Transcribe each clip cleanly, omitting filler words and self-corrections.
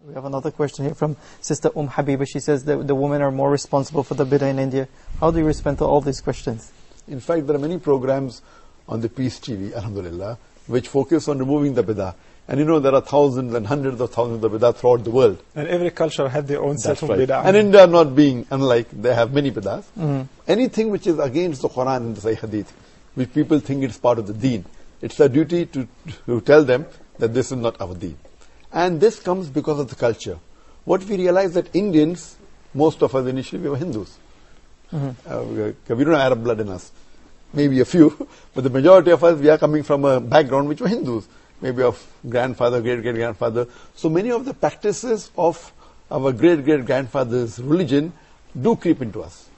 We have another question here from Sister Habiba. She says that the women are more responsible for the bid'ah in India. How do you respond to all these questions? In fact, there are many programs on the Peace TV, alhamdulillah, which focus on removing the bid'ah. And you know, there are thousands and hundreds of thousands of bid'ah throughout the world. And every culture had their own set of right. bid'ah. And India not being unlike, they have many bid'ahs. Anything which is against the Qur'an and the Sahih Hadith, which people think it's part of the deen, it's our duty to tell them that this is not our deen. And this comes because of the culture. What we realize that Indians, most of us initially, we were Hindus. We don't have Arab blood in us. Maybe a few, but the majority of us, we are coming from a background which were Hindus. Maybe of grandfather, great-great-grandfather. So many of the practices of our great-great-grandfather's religion do creep into us.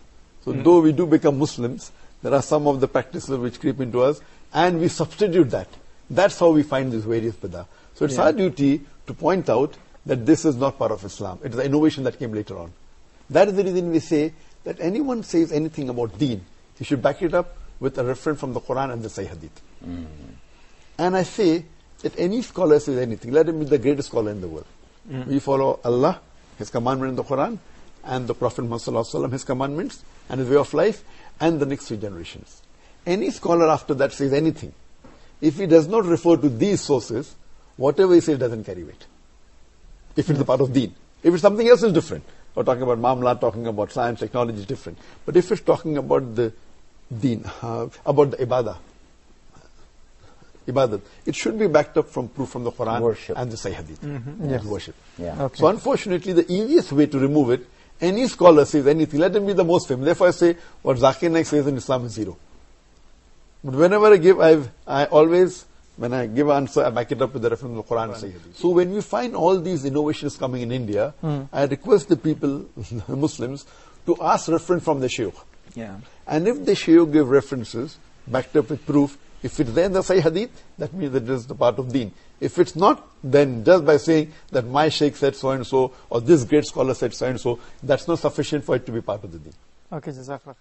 So though we do become Muslims, there are some of the practices which creep into us, and we substitute that. That's how we find these various bid'ah. So it's our duty to point out that this is not part of Islam. It is an innovation that came later on. That is the reason we say that anyone says anything about deen, he should back it up with a reference from the Qur'an and the Sahih Hadith. And I say that any scholar says anything, let him be the greatest scholar in the world. We follow Allah, His commandment in the Qur'an, and the Prophet Muhammad, his commandments, and his way of life, and the next 3 generations. Any scholar after that says anything, if he does not refer to these sources, whatever he says doesn't carry weight. If it's a part of deen. If it's something else, it's different. We're talking about Mamla, talking about science, technology is different. But if it's talking about the deen, about the ibadat, it should be backed up from proof from the Quran and the Sahih Hadith. Worship. Okay. So unfortunately, the easiest way to remove it, any scholar says anything, let him be the most famous. Therefore I say, what Zakir Naik says in Islam is 0. But whenever I give, I always, when I give an answer, I back it up with the reference of the Quran and Sahih Hadith. So when we find all these innovations coming in India, I request the people, Muslims, to ask reference from the Shaykh. And if the Shaykh give references, backed up with proof, if it's there in the Sahih Hadith, that means that it is the part of deen. If it's not, then just by saying that my Shaykh said so and so, or this great scholar said so and so, that's not sufficient for it to be part of the deen. Okay, Jazakallah khair.